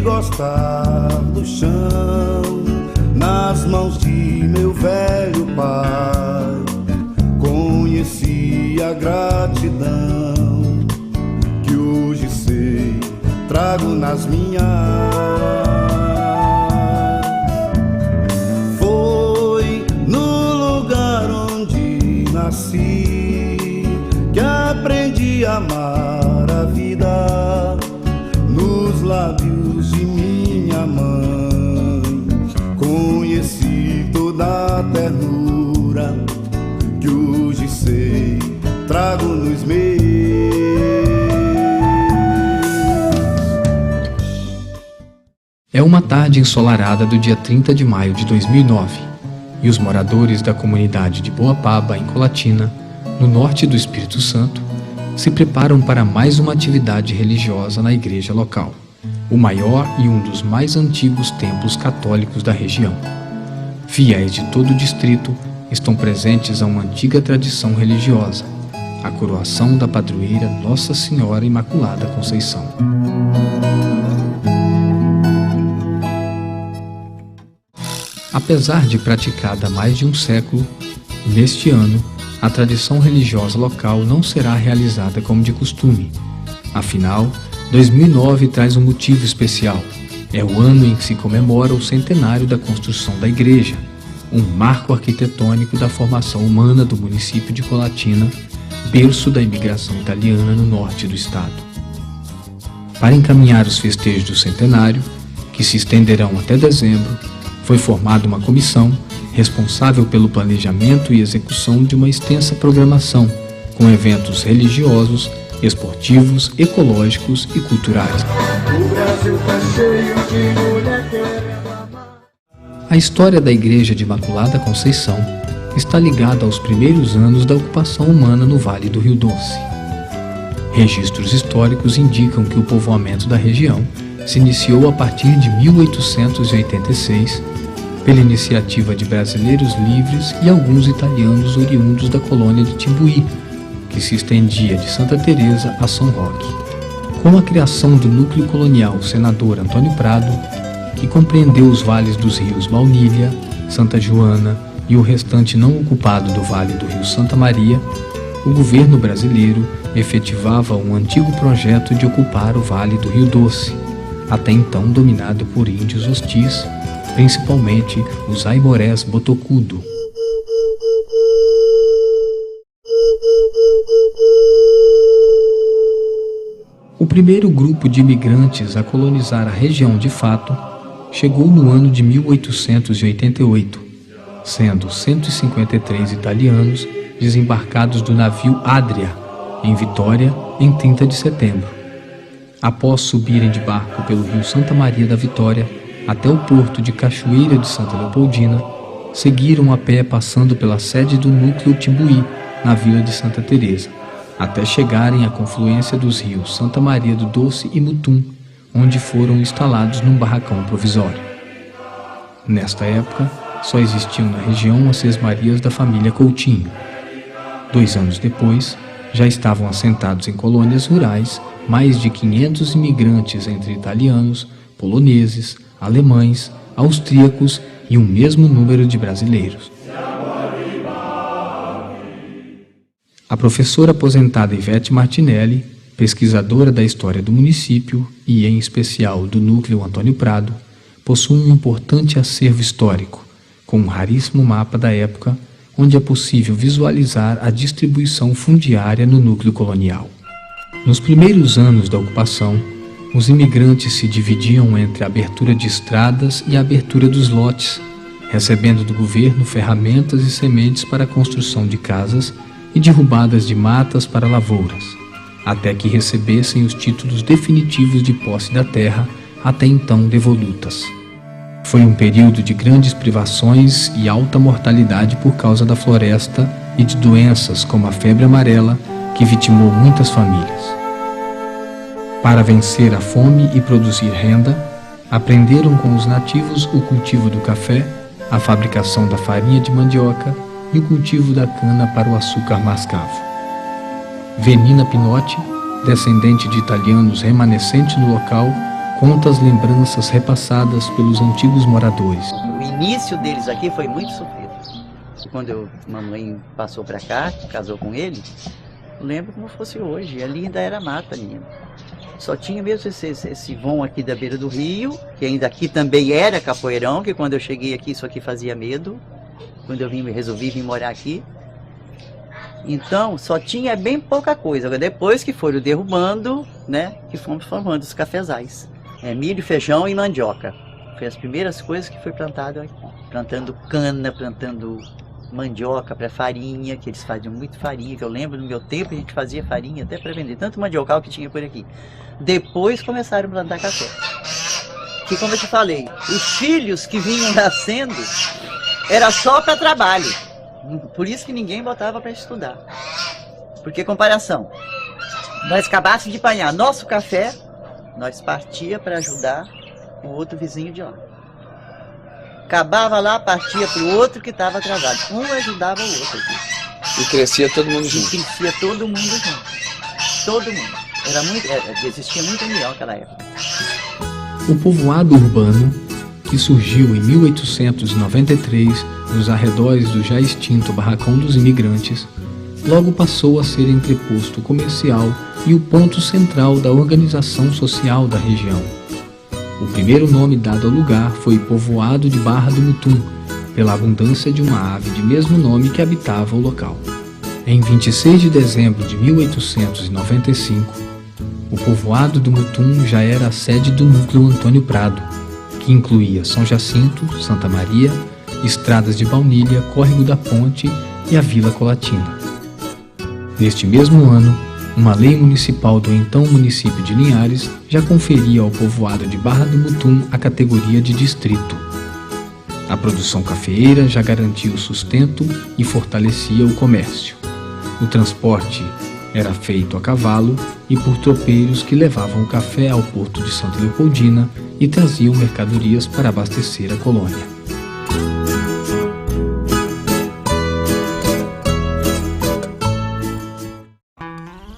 gostar do chão nas mãos de meu velho pai. Conheci a gratidão que hoje sei, trago nas minhas. Foi no lugar onde nasci que aprendi a amar a vida, nos lábios de minha mãe conheci toda a ternura que hoje sei, trago nos meus. É uma tarde ensolarada do dia 30 de maio de 2009 e os moradores da comunidade de Boapaba, em Colatina, no norte do Espírito Santo, se preparam para mais uma atividade religiosa na igreja local, o maior e um dos mais antigos templos católicos da região. Fiéis de todo o distrito estão presentes a uma antiga tradição religiosa, a coroação da padroeira Nossa Senhora Imaculada Conceição. Apesar de praticada há mais de um século, neste ano, a tradição religiosa local não será realizada como de costume. Afinal, 2009 traz um motivo especial. É o ano em que se comemora o centenário da construção da igreja, um marco arquitetônico da formação humana do município de Colatina, berço da imigração italiana no norte do estado. Para encaminhar os festejos do centenário, que se estenderão até dezembro, foi formada uma comissão responsável pelo planejamento e execução de uma extensa programação, com eventos religiosos, esportivos, ecológicos e culturais. O Brasil tá cheio de mulher querendo amar. A história da Igreja de Imaculada Conceição está ligada aos primeiros anos da ocupação humana no Vale do Rio Doce. Registros históricos indicam que o povoamento da região se iniciou a partir de 1886, pela iniciativa de brasileiros livres e alguns italianos oriundos da colônia de Timbuí, que se estendia de Santa Teresa a São Roque. Com a criação do núcleo colonial Senador Antônio Prado, que compreendeu os vales dos rios Baunilha, Santa Joana e o restante não ocupado do Vale do Rio Santa Maria, o governo brasileiro efetivava um antigo projeto de ocupar o Vale do Rio Doce, até então dominado por índios hostis, principalmente os aimorés Botocudo. O primeiro grupo de imigrantes a colonizar a região de fato chegou no ano de 1888, sendo 153 italianos desembarcados do navio Adria, em Vitória, em 30 de setembro. Após subirem de barco pelo rio Santa Maria da Vitória até o porto de Cachoeira de Santa Leopoldina, seguiram a pé passando pela sede do núcleo Timbuí, na vila de Santa Teresa, até chegarem à confluência dos rios Santa Maria do Doce e Mutum, onde foram instalados num barracão provisório. Nesta época, só existiam na região as sesmarias da família Coutinho. 2 anos depois, já estavam assentados em colônias rurais mais de 500 imigrantes entre italianos, poloneses, alemães, austríacos e um mesmo número de brasileiros. A professora aposentada Ivete Martinelli, pesquisadora da história do município e, em especial, do núcleo Antônio Prado, possui um importante acervo histórico, com um raríssimo mapa da época, onde é possível visualizar a distribuição fundiária no núcleo colonial. Nos primeiros anos da ocupação, os imigrantes se dividiam entre a abertura de estradas e a abertura dos lotes, recebendo do governo ferramentas e sementes para a construção de casas e derrubadas de matas para lavouras, até que recebessem os títulos definitivos de posse da terra, até então devolutas. Foi um período de grandes privações e alta mortalidade por causa da floresta e de doenças como a febre amarela, que vitimou muitas famílias. Para vencer a fome e produzir renda, aprenderam com os nativos o cultivo do café, a fabricação da farinha de mandioca e o cultivo da cana para o açúcar mascavo. Venina Pinotti, descendente de italianos remanescentes no local, conta as lembranças repassadas pelos antigos moradores. O início deles aqui foi muito sofrido. Quando mamãe passou para cá, casou com ele, eu lembro como fosse hoje. Ali ainda era mata, menina. Só tinha mesmo esse vão aqui da beira do rio, que ainda aqui também era capoeirão, que quando eu cheguei aqui, isso aqui fazia medo. Quando eu resolvi vir morar aqui. Então, só tinha bem pouca coisa. Depois que foram derrubando, né, que fomos formando os cafezais. Milho, feijão e mandioca. Foi as primeiras coisas que foi plantado aqui. Plantando cana, plantando mandioca para farinha, que eles faziam muito farinha, que eu lembro no meu tempo a gente fazia farinha até para vender, tanto mandiocal que tinha por aqui. Depois começaram a plantar café. Que, como eu te falei, os filhos que vinham nascendo era só para trabalho. Por isso que ninguém botava para estudar. Porque, comparação, nós acabássemos de apanhar nosso café, nós partia para ajudar o outro vizinho de lá. Acabava lá, partia para o outro que estava atrasado. Um ajudava o outro aqui. E crescia todo mundo junto. E crescia todo mundo junto. Todo mundo. Existia muita união naquela época. O povoado urbano, que surgiu em 1893 nos arredores do já extinto Barracão dos Imigrantes, logo passou a ser entreposto comercial e o ponto central da organização social da região. O primeiro nome dado ao lugar foi Povoado de Barra do Mutum, pela abundância de uma ave de mesmo nome que habitava o local. Em 26 de dezembro de 1895, o povoado do Mutum já era a sede do núcleo Antônio Prado, que incluía São Jacinto, Santa Maria, Estradas de Baunilha, Córrego da Ponte e a Vila Colatina. Neste mesmo ano, uma lei municipal do então município de Linhares já conferia ao povoado de Barra do Mutum a categoria de distrito. A produção cafeeira já garantia o sustento e fortalecia o comércio. O transporte era feito a cavalo e por tropeiros que levavam o café ao porto de Santa Leopoldina e traziam mercadorias para abastecer a colônia.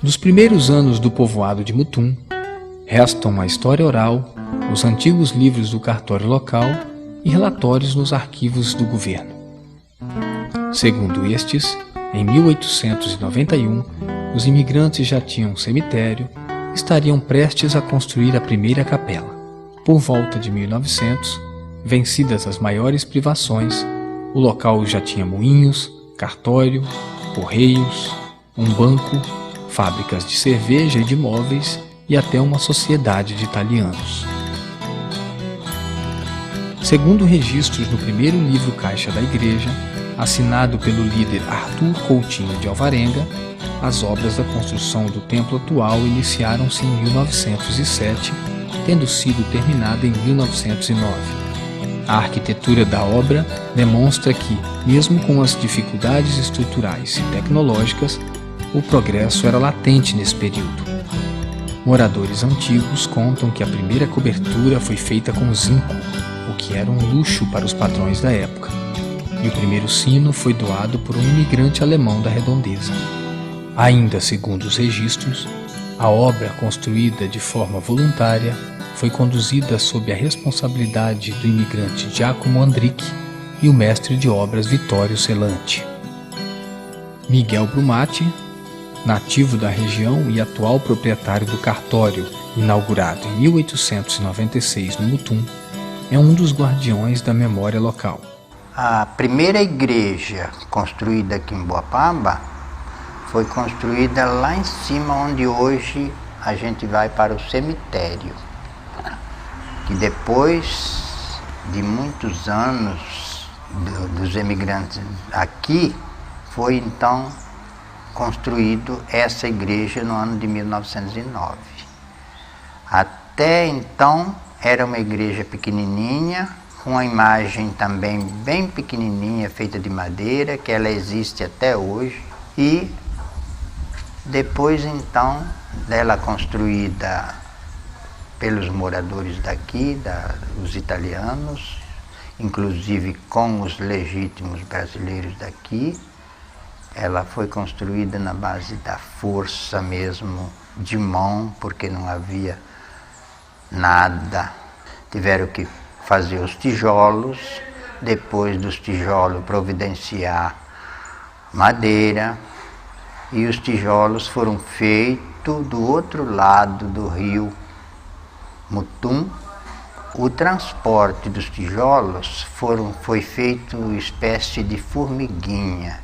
Dos primeiros anos do povoado de Mutum, restam a história oral, os antigos livros do cartório local e relatórios nos arquivos do governo. Segundo estes, em 1891, os imigrantes já tinham um cemitério e estariam prestes a construir a primeira capela. Por volta de 1900, vencidas as maiores privações, o local já tinha moinhos, cartório, correios, um banco, fábricas de cerveja e de móveis e até uma sociedade de italianos. Segundo registros no primeiro livro caixa da igreja, assinado pelo líder Arthur Coutinho de Alvarenga, as obras da construção do templo atual iniciaram-se em 1907, tendo sido terminada em 1909. A arquitetura da obra demonstra que, mesmo com as dificuldades estruturais e tecnológicas, o progresso era latente nesse período. Moradores antigos contam que a primeira cobertura foi feita com zinco, o que era um luxo para os patrões da época, e o primeiro sino foi doado por um imigrante alemão da redondeza. Ainda segundo os registros, a obra, construída de forma voluntária, foi conduzida sob a responsabilidade do imigrante Giacomo Andric e o mestre de obras Vittorio Celante. Miguel Brumati, nativo da região e atual proprietário do cartório, inaugurado em 1896 no Mutum, é um dos guardiões da memória local. A primeira igreja construída aqui em Boapaba foi construída lá em cima, onde hoje a gente vai para o cemitério. Que depois de muitos anos dos emigrantes aqui, foi então construído essa igreja no ano de 1909. Até então era uma igreja pequenininha, com a imagem também bem pequenininha, feita de madeira, que ela existe até hoje. E depois então dela construída pelos moradores daqui, os italianos, inclusive com os legítimos brasileiros daqui, ela foi construída na base da força mesmo, de mão, porque não havia nada. Tiveram que fazer os tijolos, depois dos tijolos providenciar madeira, e os tijolos foram feitos do outro lado do rio Mutum. O transporte dos tijolos foi feito espécie de formiguinha.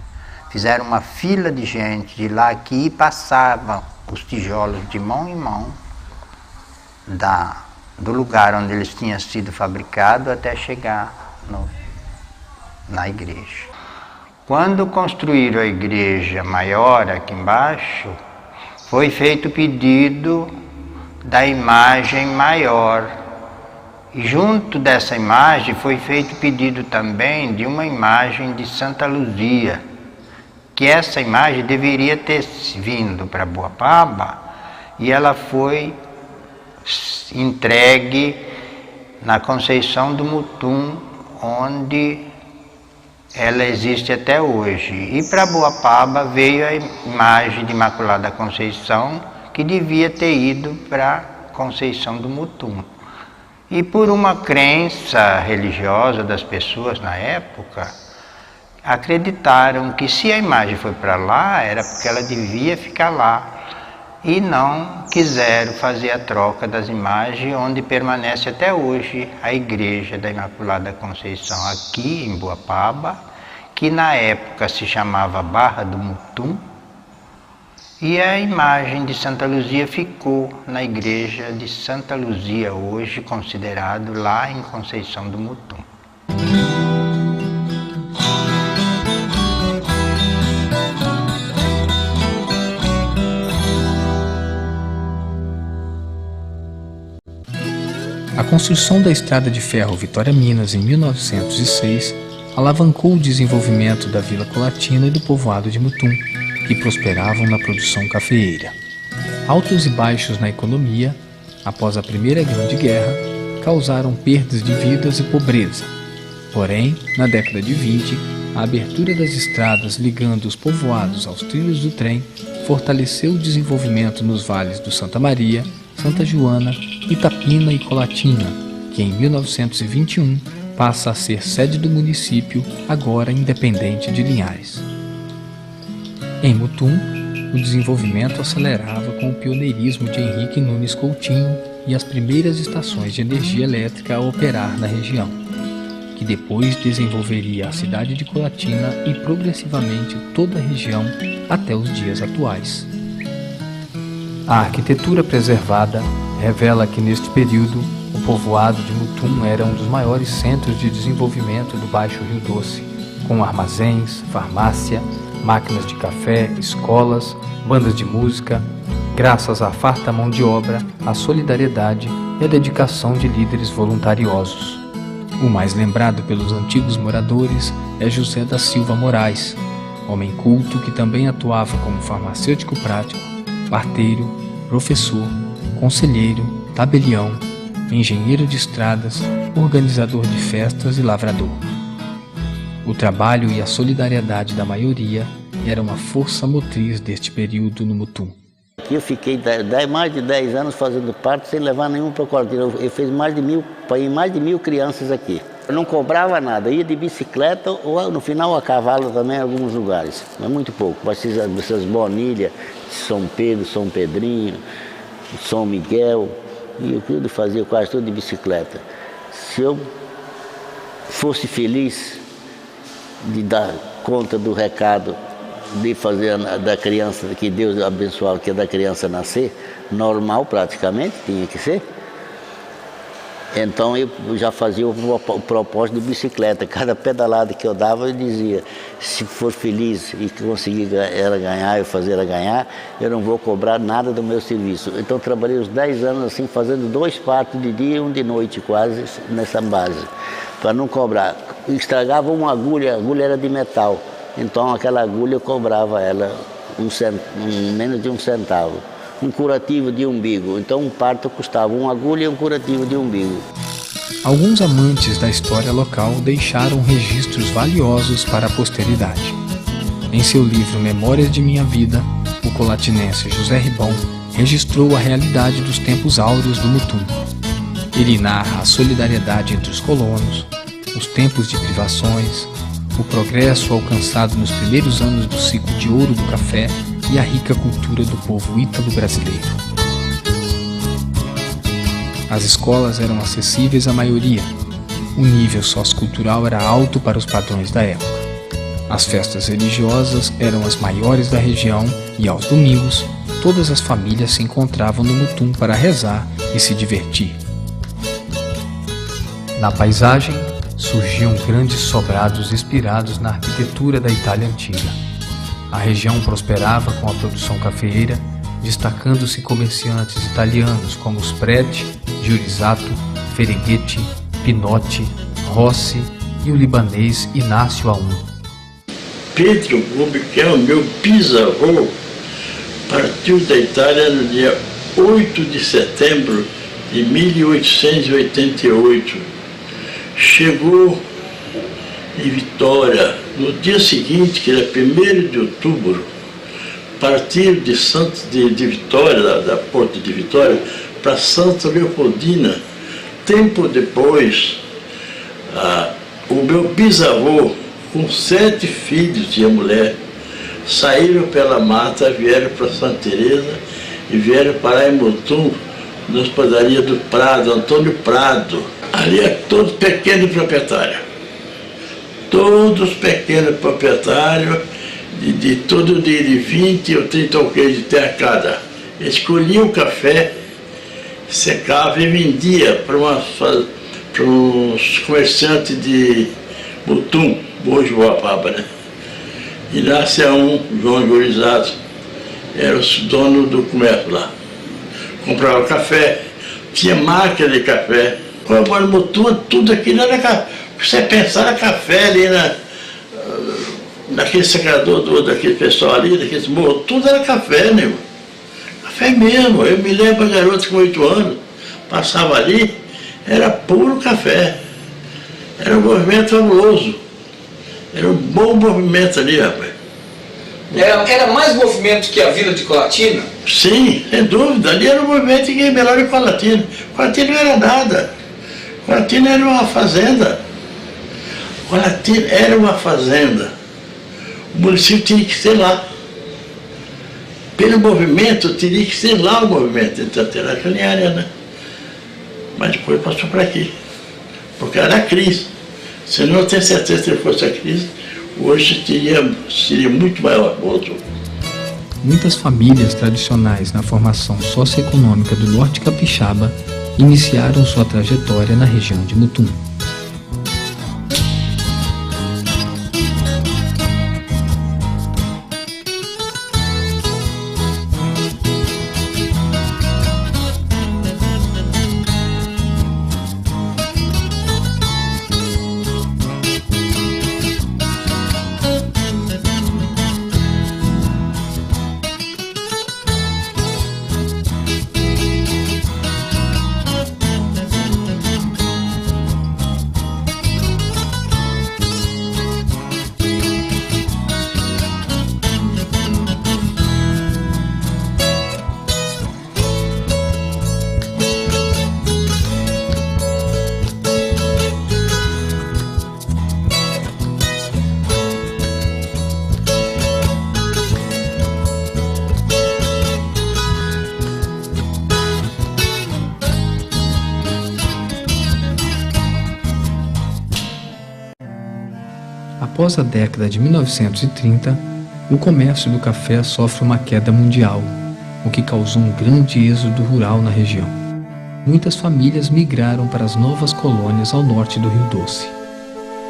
Fizeram uma fila de gente de lá aqui e passavam os tijolos de mão em mão do lugar onde eles tinham sido fabricados até chegar na igreja. Quando construíram a igreja maior aqui embaixo, foi feito o pedido da imagem maior. E junto dessa imagem foi feito pedido também de uma imagem de Santa Luzia, que essa imagem deveria ter vindo para Boapaba e ela foi entregue na Conceição do Mutum, onde ela existe até hoje. E para Boapaba veio a imagem de Imaculada Conceição, que devia ter ido para Conceição do Mutum. E por uma crença religiosa das pessoas na época, acreditaram que se a imagem foi para lá, era porque ela devia ficar lá. E não quiseram fazer a troca das imagens, onde permanece até hoje a igreja da Imaculada Conceição, aqui em Boapaba, que na época se chamava Barra do Mutum, e a imagem de Santa Luzia ficou na igreja de Santa Luzia, hoje considerado lá em Conceição do Mutum. A construção da estrada de ferro Vitória-Minas em 1906 alavancou o desenvolvimento da Vila Colatina e do povoado de Mutum, que prosperavam na produção cafeeira. Altos e baixos na economia, após a Primeira Grande Guerra, causaram perdas de vidas e pobreza. Porém, na década de 20, a abertura das estradas ligando os povoados aos trilhos do trem fortaleceu o desenvolvimento nos vales do Santa Maria, Santa Joana, Itapina e Colatina, que em 1921 passa a ser sede do município, agora independente de Linhares. Em Mutum, o desenvolvimento acelerava com o pioneirismo de Henrique Nunes Coutinho e as primeiras estações de energia elétrica a operar na região, que depois desenvolveria a cidade de Colatina e progressivamente toda a região até os dias atuais. A arquitetura preservada revela que neste período o povoado de Mutum era um dos maiores centros de desenvolvimento do Baixo Rio Doce, com armazéns, farmácia, máquinas de café, escolas, bandas de música, graças à farta mão de obra, à solidariedade e à dedicação de líderes voluntariosos. O mais lembrado pelos antigos moradores é José da Silva Moraes, homem culto que também atuava como farmacêutico prático, parteiro, professor, conselheiro, tabelião, engenheiro de estradas, organizador de festas e lavrador. O trabalho e a solidariedade da maioria era uma força motriz deste período no Mutum. Eu fiquei mais de 10 anos fazendo parte sem levar nenhum para o quarteirão. Eu fiz mais de 1.000 crianças aqui. Eu não cobrava nada, ia de bicicleta ou no final a cavalo também em alguns lugares, mas muito pouco. Mas essas Bonilha, São Pedro, São Pedrinho, São Miguel, e eu tudo fazia quase tudo de bicicleta. Se eu fosse feliz de dar conta do recado, de fazer da criança, que Deus abençoava, que é da criança nascer, normal praticamente, tinha que ser. Então eu já fazia o propósito de bicicleta. Cada pedalada que eu dava, eu dizia, se for feliz e conseguir ela ganhar, eu fazer ela ganhar, eu não vou cobrar nada do meu serviço. Então trabalhei uns 10 anos assim, fazendo 2 partos de dia e 1 de noite quase, nessa base, para não cobrar. Estragava uma agulha, a agulha era de metal, então aquela agulha eu cobrava ela menos de 1 centavo. Um curativo de umbigo, então um parto custava uma agulha e um curativo de umbigo. Alguns amantes da história local deixaram registros valiosos para a posteridade. Em seu livro Memórias de Minha Vida, o colatinense José Ribon registrou a realidade dos tempos áureos do Mutum. Ele narra a solidariedade entre os colonos, os tempos de privações, o progresso alcançado nos primeiros anos do ciclo de ouro do café e a rica cultura do povo ítalo-brasileiro. As escolas eram acessíveis à maioria. O nível sociocultural era alto para os padrões da época. As festas religiosas eram as maiores da região e, aos domingos, todas as famílias se encontravam no Mutum para rezar e se divertir. Na paisagem, surgiam grandes sobrados inspirados na arquitetura da Itália antiga. A região prosperava com a produção cafeeira, destacando-se comerciantes italianos como os Preti, Giurisato, Ferrighetti, Pinotti, Rossi e o libanês Inácio Aum. Pedro, que é o meu bisavô, partiu da Itália no dia 8 de setembro de 1888. Chegou em Vitória. No dia seguinte, que era 1º de outubro, partiu de Vitória, da Porto de Vitória, para Santa Leopoldina. Tempo depois, o meu bisavô, com 7 filhos e a mulher, saíram pela mata, vieram para Santa Teresa e vieram parar em Mutum, na hospedaria do Prado, Antônio Prado. Ali é todos pequenos proprietários. Todos pequenos proprietários, de 20 ou 30 alqueires de terra cada. Escolhiam o café, secava e vendia para uns comerciantes de Mutum, Boa, né? E nasce João Giurisato, era o dono do comércio lá. Comprava café, tinha máquina de café. Agora Mutum, tudo aquilo era café. Você pensar era café ali naquele secador daquele pessoal ali, daqueles morros, tudo era café, né? Café mesmo. Eu me lembro, garoto com 8 anos, passava ali, era puro café. Era um movimento fabuloso. Era um bom movimento ali, rapaz. Era mais movimento que a Vila de Colatina? Sim, sem dúvida. Ali era um movimento que era melhor que Colatina. Colatina não era nada. Colatina era uma fazenda. Colatina era uma fazenda. O município tinha que ser lá. Pelo movimento, teria que ser lá o movimento. Então, era aquela área, né? Mas depois passou para aqui. Porque era a crise. Se não tenho certeza que fosse a crise, hoje seria muito maior o outro. Muitas famílias tradicionais na formação socioeconômica do Norte Capixaba iniciaram sua trajetória na região de Mutum. Após a década de 1930, o comércio do café sofre uma queda mundial, o que causou um grande êxodo rural na região. Muitas famílias migraram para as novas colônias ao norte do Rio Doce.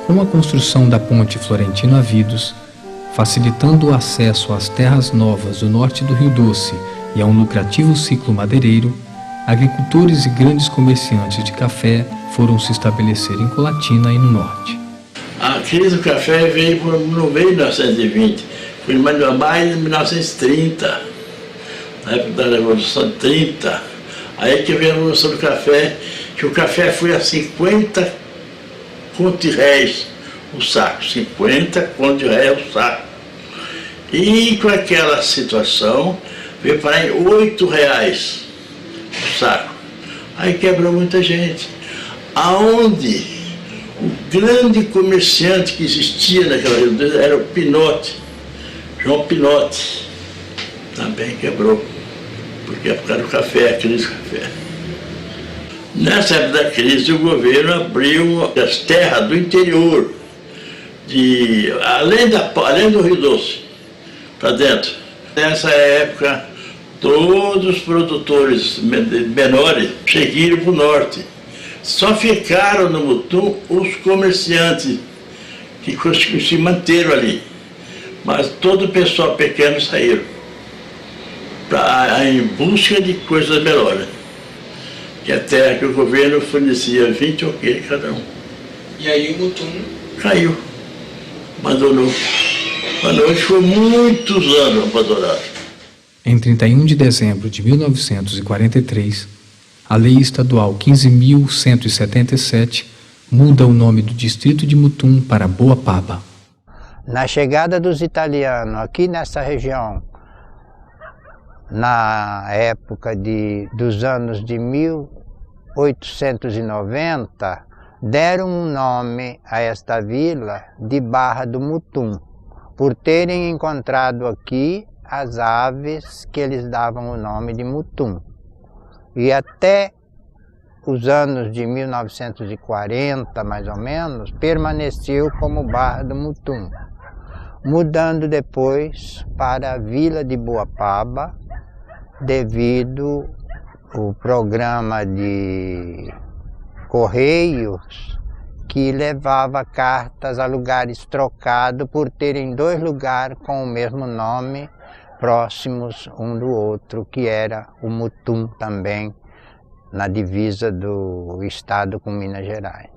Com a construção da ponte Florentino-Avidos, facilitando o acesso às terras novas do norte do Rio Doce e a um lucrativo ciclo madeireiro, agricultores e grandes comerciantes de café foram se estabelecer em Colatina e no norte. A crise do café não veio em 1920, foi mais em 1930, na época da Revolução de 30. Aí que veio a Revolução do Café, que o café foi a 50 contos de réis o saco, 50 contos de réis o saco. E com aquela situação, veio parar em R$ 8 o saco. Aí quebrou muita gente. Aonde o grande comerciante que existia naquela região era o Pinote, João Pinote. Também quebrou, porque é por causa do café, a crise do café. Nessa época da crise, o governo abriu as terras do interior, além do Rio Doce, para dentro. Nessa época, todos os produtores menores seguiram para o norte. Só ficaram no Mutum os comerciantes que se manteram ali. Mas todo o pessoal pequeno saíram em busca de coisas melhores. Que a terra que o governo fornecia 20 ok cada um. E aí o Mutum caiu, abandonou. Mas hoje foi muitos anos abandonado. Em 31 de dezembro de 1943, a Lei Estadual 15.177 muda o nome do distrito de Mutum para Boapaba. Na chegada dos italianos aqui nessa região, na época dos anos de 1890, deram um nome a esta vila de Barra do Mutum, por terem encontrado aqui as aves que eles davam o nome de Mutum. E até os anos de 1940, mais ou menos, permaneceu como Barra do Mutum, mudando depois para a Vila de Boapaba, devido ao programa de correios que levava cartas a lugares trocados por terem dois lugares com o mesmo nome, próximos um do outro, que era o Mutum também, na divisa do estado com Minas Gerais.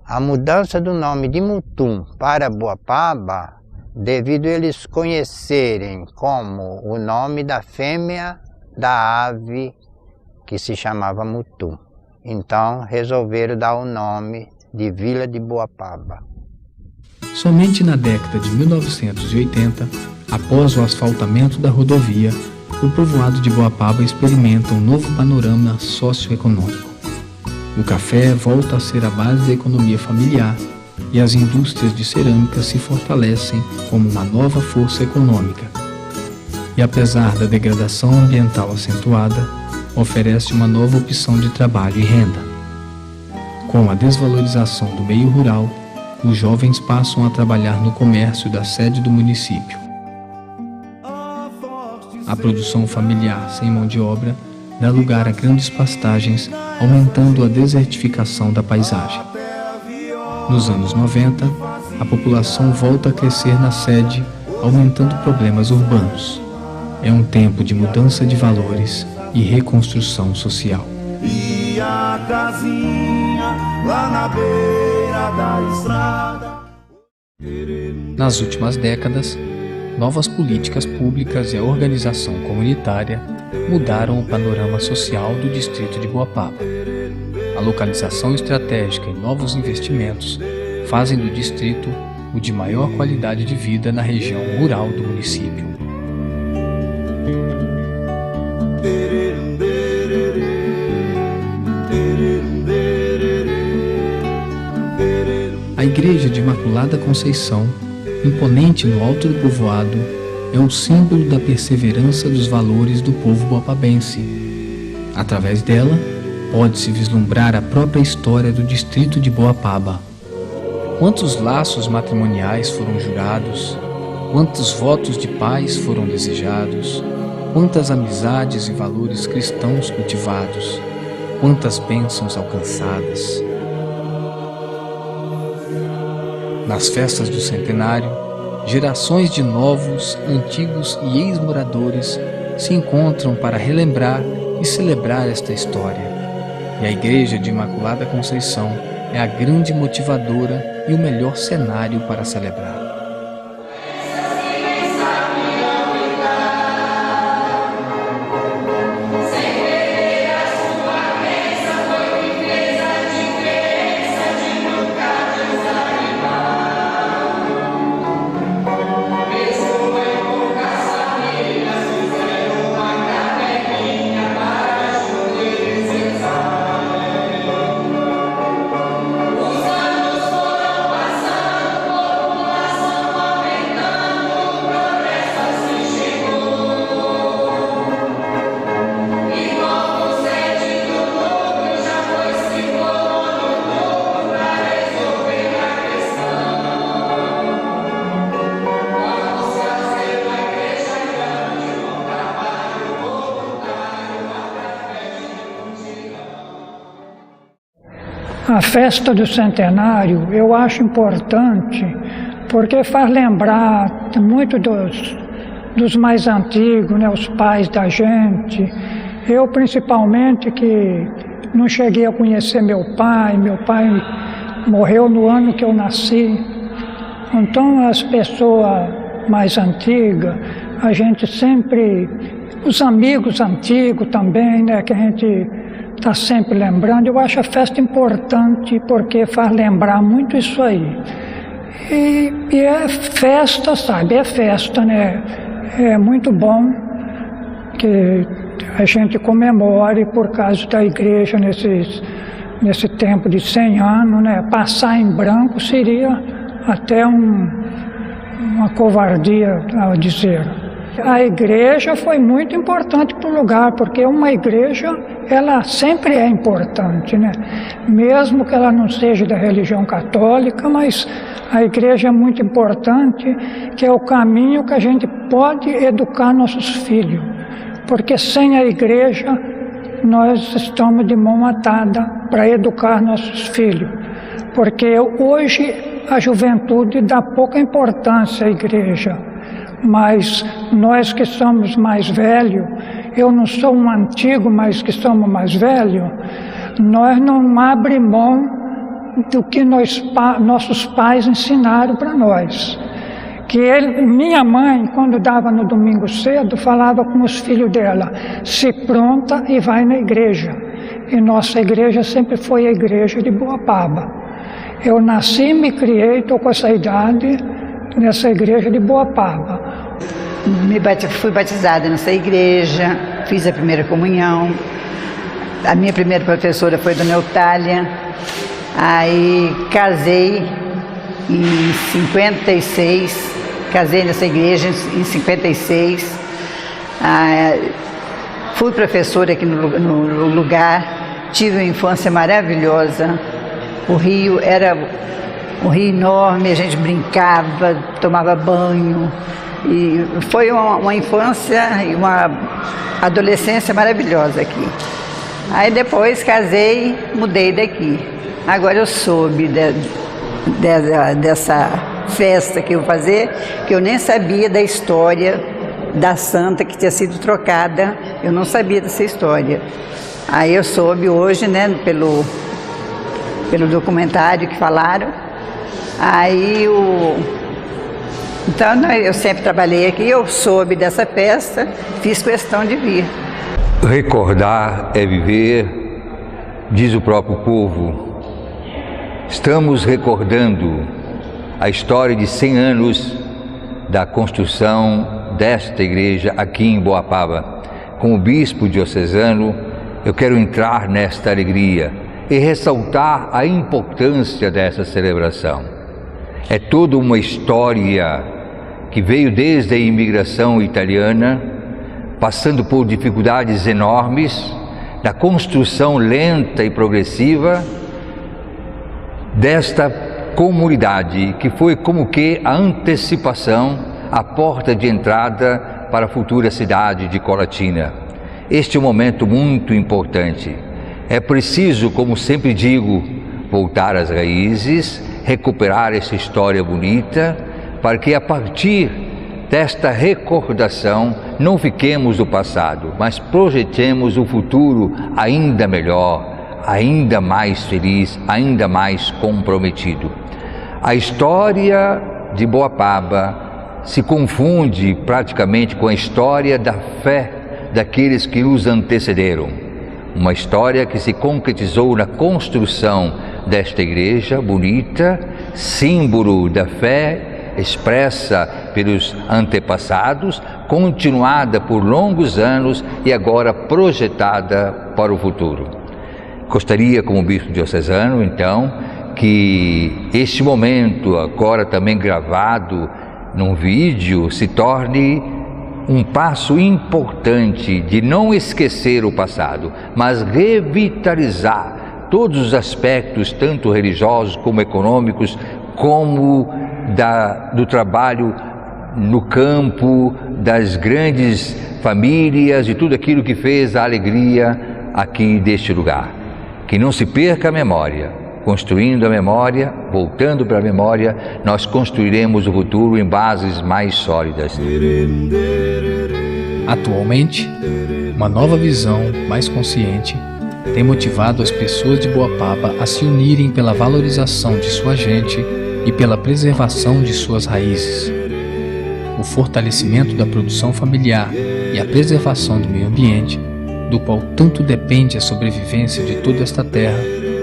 A mudança do nome de Mutum para Boapaba, devido a eles conhecerem como o nome da fêmea da ave que se chamava Mutum. Então resolveram dar o nome de Vila de Boapaba. Somente na década de 1980, após o asfaltamento da rodovia, o povoado de Boapaba experimenta um novo panorama socioeconômico. O café volta a ser a base da economia familiar e as indústrias de cerâmica se fortalecem como uma nova força econômica. E apesar da degradação ambiental acentuada, oferece uma nova opção de trabalho e renda. Com a desvalorização do meio rural, os jovens passam a trabalhar no comércio da sede do município. A produção familiar sem mão de obra dá lugar a grandes pastagens, aumentando a desertificação da paisagem. Nos anos 90, a população volta a crescer na sede, aumentando problemas urbanos. É um tempo de mudança de valores e reconstrução social. E a casinha lá na beira da estrada. Nas últimas décadas, novas políticas públicas e a organização comunitária mudaram o panorama social do distrito de Boapaba. A localização estratégica e novos investimentos fazem do distrito o de maior qualidade de vida na região rural do município. A Igreja de Imaculada Conceição, imponente no alto do povoado, é o símbolo da perseverança dos valores do povo boapabense. Através dela, pode-se vislumbrar a própria história do distrito de Boapaba. Quantos laços matrimoniais foram jurados, quantos votos de paz foram desejados, quantas amizades e valores cristãos cultivados, quantas bênçãos alcançadas. Nas festas do centenário, gerações de novos, antigos e ex-moradores se encontram para relembrar e celebrar esta história. E a Igreja de Imaculada Conceição é a grande motivadora e o melhor cenário para celebrar. A festa do centenário eu acho importante porque faz lembrar muito dos mais antigos, né, os pais da gente. Eu principalmente que não cheguei a conhecer meu pai morreu no ano que eu nasci. Então as pessoas mais antigas, a gente sempre, os amigos antigos também, né, que a gente está sempre lembrando. Eu acho a festa importante porque faz lembrar muito isso aí. E é festa, sabe? É festa, né? É muito bom que a gente comemore por causa da igreja nesse tempo de 100 anos, né? Passar em branco seria até uma covardia a dizer. A igreja foi muito importante para o lugar, porque uma igreja, ela sempre é importante, né? Mesmo que ela não seja da religião católica, mas a igreja é muito importante, que é o caminho que a gente pode educar nossos filhos. Porque sem a igreja, nós estamos de mão atada para educar nossos filhos. Porque hoje a juventude dá pouca importância à igreja. Mas nós que somos mais velhos, eu não sou um antigo, mas que somos mais velhos, nós não abrimos mão do que nossos pais ensinaram para nós. Minha mãe, quando dava no domingo cedo, falava com os filhos dela, se pronta e vai na igreja. E nossa igreja sempre foi a igreja de Boapaba. Eu nasci e me criei, estou com essa idade, nessa igreja de Boapaba. Fui batizada nessa igreja, fiz a primeira comunhão. A minha primeira professora foi Dona Eutália. Aí casei em 56, casei nessa igreja em 56. Fui professora aqui no lugar, tive uma infância maravilhosa. O rio era um rio enorme, a gente brincava, tomava banho. E foi uma infância e uma adolescência maravilhosa aqui. Aí depois casei, mudei daqui. Agora eu soube dessa festa que eu vou fazer, que eu nem sabia da história da santa que tinha sido trocada, eu não sabia dessa história. Aí eu soube hoje, né, pelo documentário que falaram. Aí Então, eu sempre trabalhei aqui, eu soube dessa festa, fiz questão de vir. Recordar é viver, diz o próprio povo. Estamos recordando a história de 100 anos da construção desta igreja aqui em Boapaba. Como bispo diocesano, eu quero entrar nesta alegria e ressaltar a importância dessa celebração. É toda uma história que veio desde a imigração italiana, passando por dificuldades enormes, da construção lenta e progressiva desta comunidade, que foi como que a antecipação, a porta de entrada para a futura cidade de Colatina. Este é um momento muito importante. É preciso, como sempre digo, voltar às raízes, recuperar essa história bonita, para que a partir desta recordação não fiquemos no passado, mas projetemos o futuro ainda melhor, ainda mais feliz, ainda mais comprometido. A história de Boapaba se confunde praticamente com a história da fé daqueles que nos antecederam. Uma história que se concretizou na construção desta igreja bonita, símbolo da fé expressa pelos antepassados, continuada por longos anos e agora projetada para o futuro. Gostaria, como bispo diocesano, então, que este momento, agora também gravado num vídeo, se torne um passo importante de não esquecer o passado, mas revitalizar todos os aspectos, tanto religiosos como econômicos, como do trabalho no campo, das grandes famílias e tudo aquilo que fez a alegria aqui deste lugar. Que não se perca a memória construindo a memória, voltando para a memória, nós construiremos o futuro em bases mais sólidas. Atualmente, uma nova visão mais consciente tem motivado as pessoas de Boapaba a se unirem pela valorização de sua gente e pela preservação de suas raízes. O fortalecimento da produção familiar e a preservação do meio ambiente, do qual tanto depende a sobrevivência de toda esta terra,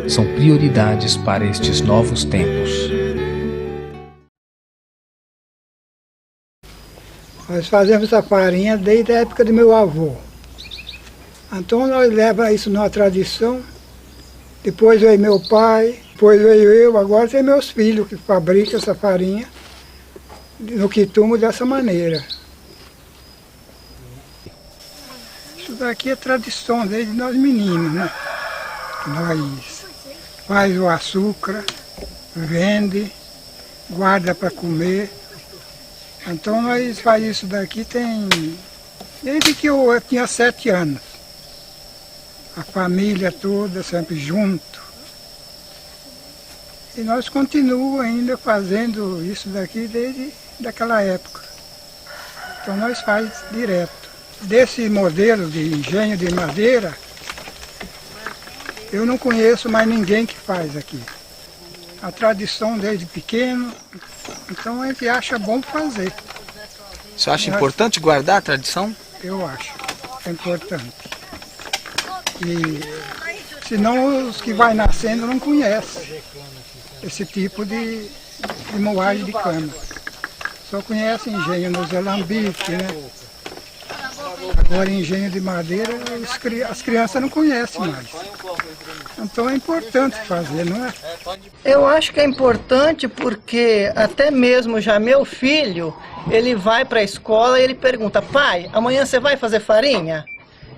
são prioridades para estes novos tempos. Nós fazemos a farinha desde a época do meu avô. Então nós levamos isso numa tradição. Depois veio meu pai, depois veio eu, agora tem meus filhos que fabricam essa farinha no quitumo dessa maneira. Isso daqui é tradição desde nós meninos, né? Nós faz o açúcar, vende, guarda para comer. Então nós fazemos isso daqui desde que eu tinha 7 anos. A família toda sempre junto. E nós continuamos ainda fazendo isso daqui desde daquela época. Então nós faz direto. Desse modelo de engenho de madeira, eu não conheço mais ninguém que faz aqui. A tradição desde pequeno, então a gente acha bom fazer. Você acha importante guardar a tradição? Eu acho, é importante. E senão os que vai nascendo não conhecem esse tipo de moagem de cana. Só conhecem engenho nos alambiques, né? Agora engenho de madeira as crianças não conhecem mais. Então é importante fazer, não é? Eu acho que é importante porque até mesmo já meu filho, ele vai para a escola e ele pergunta: pai, amanhã você vai fazer farinha?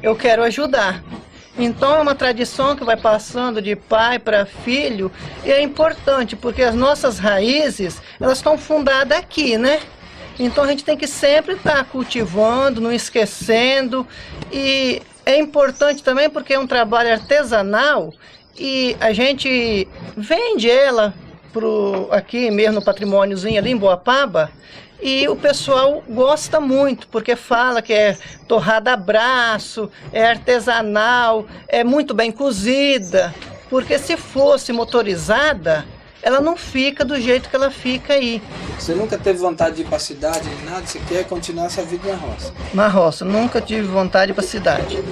Eu quero ajudar. Então é uma tradição que vai passando de pai para filho e é importante porque as nossas raízes, elas estão fundadas aqui, né? Então a gente tem que sempre estar cultivando, não esquecendo. E é importante também porque é um trabalho artesanal e a gente vende ela aqui mesmo no patrimôniozinho ali em Boapaba. E o pessoal gosta muito, porque fala que é torrada a braço, é artesanal, é muito bem cozida. Porque se fosse motorizada, ela não fica do jeito que ela fica aí. Você nunca teve vontade de ir para a cidade, nem nada? Você quer continuar essa vida na roça? Na roça, nunca tive vontade de ir para a cidade.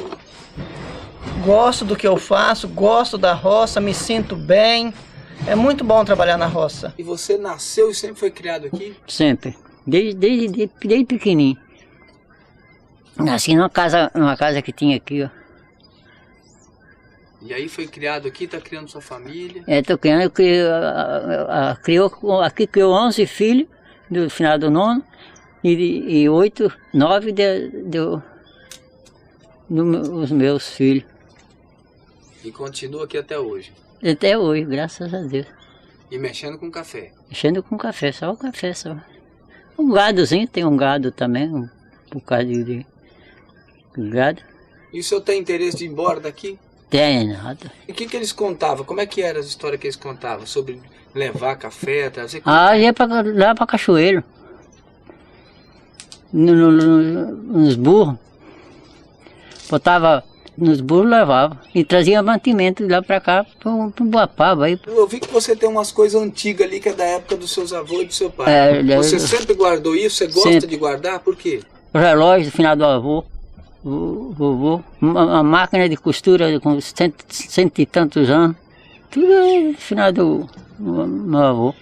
Gosto do que eu faço, gosto da roça, me sinto bem. É muito bom trabalhar na roça. E você nasceu e sempre foi criado aqui? Sempre. Desde pequenininho. Nasci numa casa que tinha aqui, ó. E aí foi criado aqui, tá criando sua família? Tô criando, aqui criou 11 filhos do final do 9º e 9 dos meus filhos. E continua aqui até hoje? Até hoje, graças a Deus. E mexendo com café? Mexendo com café, só o café, só. Um gadozinho, tem um gado também, um bocado de gado. E o senhor tem interesse de ir embora daqui? Tem nada. E o que eles contavam? Como é que eram as histórias que eles contavam? Sobre levar café, trazer... Ia lá pra Cachoeiro. Nos burros. Botava nos burros, levava. E trazia mantimento lá pra cá, pro Boapaba. Eu vi que você tem umas coisas antigas ali, que é da época dos seus avós e do seu pai. Você sempre guardou isso? Você gosta sempre de guardar? Por quê? O relógio do final do avô. Vovô, uma máquina de costura com cento e tantos anos, tudo é no final do meu avô.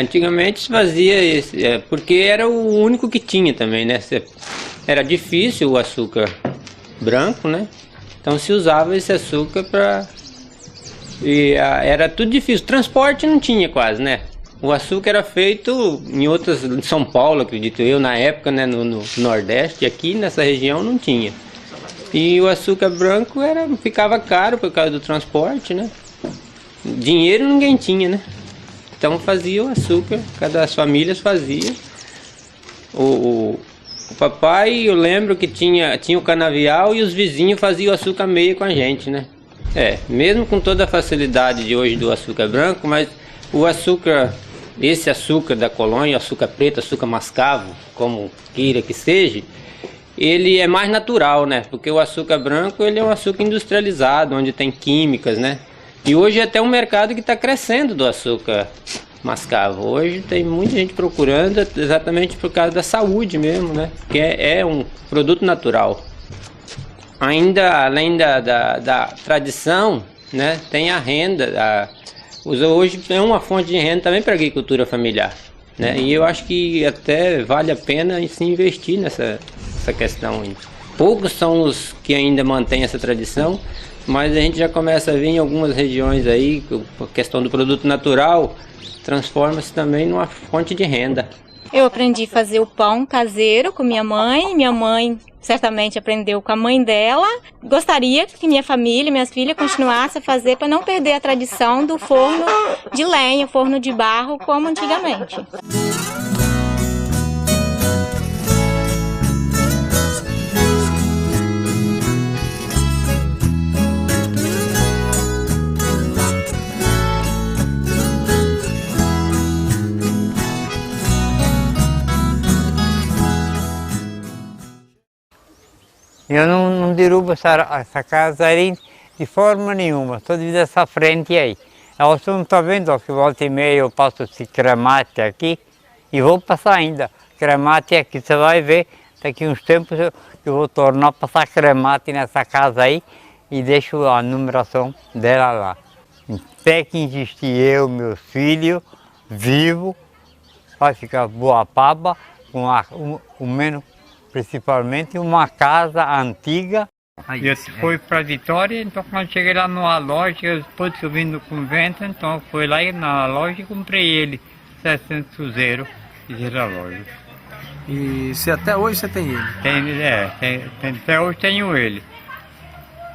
Antigamente se fazia isso, porque era o único que tinha também, né? Era difícil o açúcar branco, né? Então se usava esse açúcar para... era tudo difícil, transporte não tinha quase, né? O açúcar era feito em São Paulo, acredito eu, na época, né? No Nordeste, e aqui nessa região não tinha. E o açúcar branco ficava caro por causa do transporte, né? Dinheiro ninguém tinha, né? Então fazia o açúcar, cada das famílias fazia. O papai, eu lembro que tinha o canavial e os vizinhos faziam o açúcar meio com a gente, né? Mesmo com toda a facilidade de hoje do açúcar branco, mas o açúcar, esse açúcar da colônia, açúcar preto, açúcar mascavo, como queira que seja, ele é mais natural, né? Porque o açúcar branco, ele é um açúcar industrializado, onde tem químicas, né? E hoje é até um mercado que está crescendo do açúcar mascavo. Hoje tem muita gente procurando exatamente por causa da saúde mesmo, né? Que é um produto natural. Ainda além da tradição, né? Tem a renda. Hoje é uma fonte de renda também para a agricultura familiar, né? E eu acho que até vale a pena se investir nessa questão aí. Poucos são os que ainda mantêm essa tradição, mas a gente já começa a ver em algumas regiões aí, a questão do produto natural transforma-se também numa fonte de renda. Eu aprendi a fazer o pão caseiro com minha mãe certamente aprendeu com a mãe dela. Gostaria que minha família, minhas filhas continuassem a fazer para não perder a tradição do forno de lenha, forno de barro como antigamente. Eu não derrubo essa casa aí de forma nenhuma, só devido a essa frente aí. Você não está vendo, ó, que volta e meia eu passo esse cremate aqui e vou passar ainda. Cremate aqui, você vai ver, daqui uns tempos eu vou tornar a passar cremate nessa casa aí e deixo a numeração dela lá. Até que existir eu, meus filhos, vivo, vai ficar boa paba, com o menos. Principalmente uma casa antiga. Eu fui para Vitória, então quando cheguei lá numa loja, depois que eu vim do convento, então eu fui lá na loja e comprei ele, 700 cruzeiros, de relógio. E até hoje você tem ele? Até hoje tenho ele.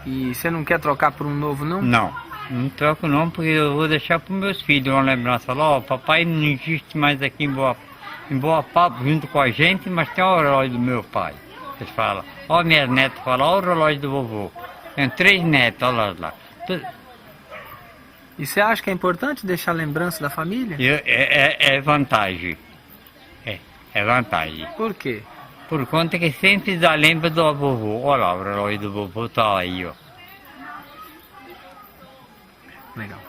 E você não quer trocar por um novo, não? Não troco não, porque eu vou deixar para os meus filhos uma lembrança. Ó, papai não existe mais aqui em Boa Paba, junto com a gente, mas tem o relógio do meu pai. Eles falam, ó, minhas netas falam, ó o relógio do vovô. Tem 3 netos, olha lá. E você acha que é importante deixar lembrança da família? É vantagem. É vantagem. Por quê? Por conta que sempre dá lembra do vovô. Olha lá, o relógio do vovô tá aí, ó. Legal.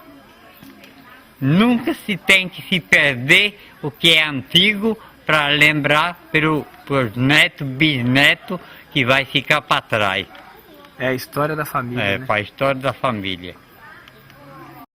Nunca se tem que se perder o que é antigo para lembrar para os netos, bisnetos, que vai ficar para trás. É a história da família, né? Para a história da família.